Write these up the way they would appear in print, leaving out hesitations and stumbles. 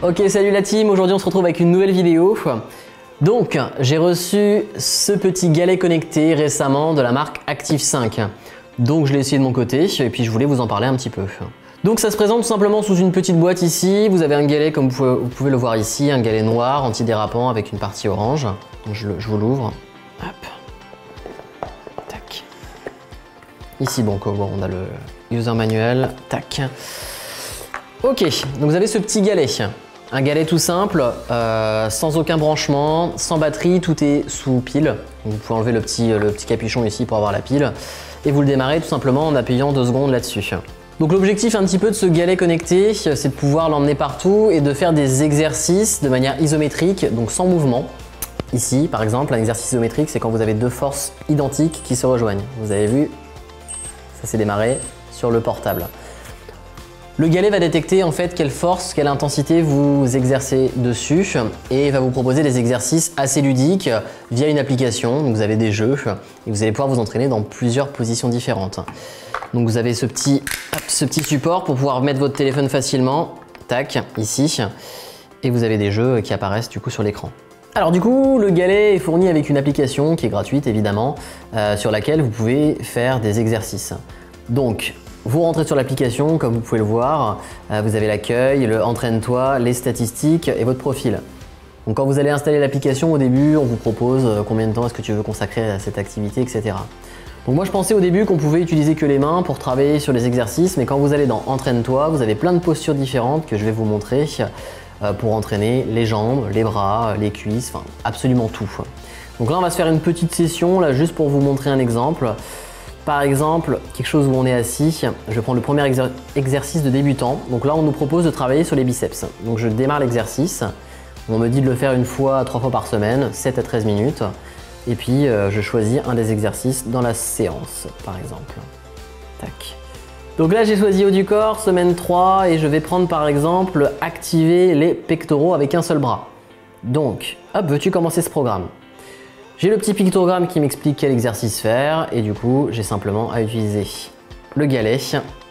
Ok, salut la team, aujourd'hui on se retrouve avec une nouvelle vidéo. Donc, j'ai reçu ce petit galet connecté récemment de la marque Active 5. Donc je l'ai essayé de mon côté et puis je voulais vous en parler un petit peu. Donc ça se présente tout simplement sous une petite boîte ici. Vous avez un galet comme vous pouvez le voir ici, un galet noir antidérapant avec une partie orange. Donc je vous l'ouvre. Hop. Tac. Ici, bon, on a le user manuel. Tac. Ok, donc vous avez ce petit galet. Un galet tout simple, sans aucun branchement, sans batterie, tout est sous pile. Vous pouvez enlever le petit capuchon ici pour avoir la pile. Et vous le démarrez tout simplement en appuyant 2 secondes là-dessus. Donc l'objectif un petit peu de ce galet connecté, c'est de pouvoir l'emmener partout et de faire des exercices de manière isométrique, donc sans mouvement. Ici, par exemple, un exercice isométrique, c'est quand vous avez 2 forces identiques qui se rejoignent. Vous avez vu, ça s'est démarré sur le portable. Le galet va détecter en fait quelle force, quelle intensité vous exercez dessus et va vous proposer des exercices assez ludiques via une application. Donc vous avez des jeux et vous allez pouvoir vous entraîner dans plusieurs positions différentes. Donc vous avez ce petit support pour pouvoir mettre votre téléphone facilement, tac, ici, et vous avez des jeux qui apparaissent du coup sur l'écran. Alors du coup, le galet est fourni avec une application qui est gratuite évidemment, sur laquelle vous pouvez faire des exercices. Donc, vous rentrez sur l'application, comme vous pouvez le voir, vous avez l'accueil, le entraîne-toi, les statistiques et votre profil. Donc quand vous allez installer l'application, au début, on vous propose combien de temps est-ce que tu veux consacrer à cette activité, etc. Donc moi je pensais au début qu'on pouvait utiliser que les mains pour travailler sur les exercices, mais quand vous allez dans entraîne-toi, vous avez plein de postures différentes que je vais vous montrer pour entraîner les jambes, les bras, les cuisses, enfin absolument tout. Donc là on va se faire une petite session là juste pour vous montrer un exemple. Par exemple, quelque chose où on est assis, je vais prendre le premier exercice de débutant. Donc là, on nous propose de travailler sur les biceps. Donc je démarre l'exercice. On me dit de le faire 1 fois à 3 fois par semaine, 7 à 13 minutes. Et puis, je choisis un des exercices dans la séance, par exemple. Tac. Donc là, j'ai choisi haut du corps, semaine 3, et je vais prendre par exemple activer les pectoraux avec un seul bras. Donc, hop, veux-tu commencer ce programme ? J'ai le petit pictogramme qui m'explique quel exercice faire et du coup, j'ai simplement à utiliser le galet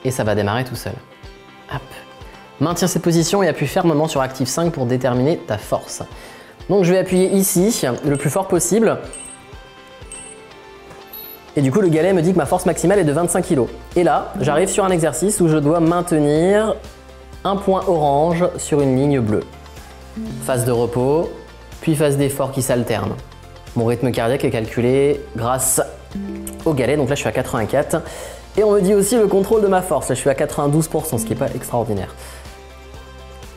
et ça va démarrer tout seul. Hop. Maintiens cette position et appuie fermement sur Active 5 pour déterminer ta force. Donc je vais appuyer ici le plus fort possible. Et du coup, le galet me dit que ma force maximale est de 25 kg. Et là, j'arrive sur un exercice où je dois maintenir un point orange sur une ligne bleue. Phase de repos, puis phase d'effort qui s'alterne. Mon rythme cardiaque est calculé grâce au galet, donc là je suis à 84. Et on me dit aussi le contrôle de ma force, là je suis à 92%, ce qui n'est pas extraordinaire.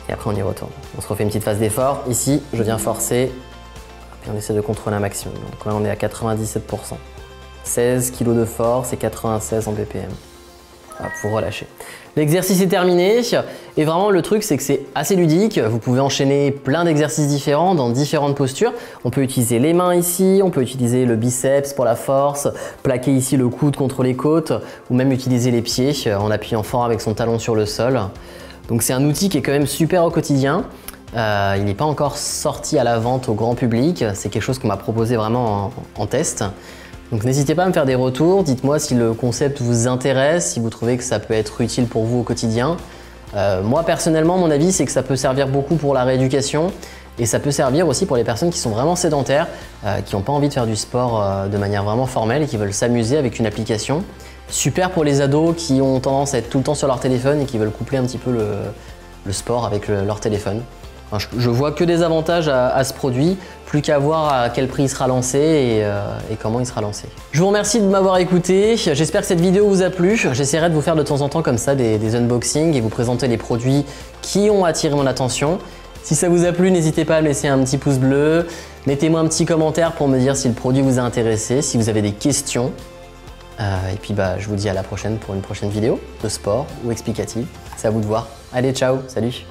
Et après on y retourne. On se refait une petite phase d'effort. Ici, je viens forcer, et on essaie de contrôler un maximum. Donc là on est à 97%. 16 kg de force et 96 en BPM. Voilà, pour relâcher. L'exercice est terminé et vraiment le truc c'est que c'est assez ludique, vous pouvez enchaîner plein d'exercices différents dans différentes postures. On peut utiliser les mains ici, on peut utiliser le biceps pour la force, plaquer ici le coude contre les côtes ou même utiliser les pieds en appuyant fort avec son talon sur le sol. Donc c'est un outil qui est quand même super au quotidien. Il n'est pas encore sorti à la vente au grand public, c'est quelque chose qu'on m'a proposé vraiment en test. Donc n'hésitez pas à me faire des retours, dites-moi si le concept vous intéresse, si vous trouvez que ça peut être utile pour vous au quotidien. Moi personnellement, mon avis c'est que ça peut servir beaucoup pour la rééducation et ça peut servir aussi pour les personnes qui sont vraiment sédentaires, qui n'ont pas envie de faire du sport de manière vraiment formelle et qui veulent s'amuser avec une application. Super pour les ados qui ont tendance à être tout le temps sur leur téléphone et qui veulent coupler un petit peu le sport avec leur téléphone. Enfin, je vois que des avantages à ce produit, plus qu'à voir à quel prix il sera lancé et comment il sera lancé. Je vous remercie de m'avoir écouté, j'espère que cette vidéo vous a plu. J'essaierai de vous faire de temps en temps comme ça des unboxings et vous présenter les produits qui ont attiré mon attention. Si ça vous a plu, n'hésitez pas à me laisser un petit pouce bleu, mettez-moi un petit commentaire pour me dire si le produit vous a intéressé, si vous avez des questions. Et puis je vous dis à la prochaine pour une prochaine vidéo de sport ou explicative. C'est à vous de voir. Allez, ciao, salut!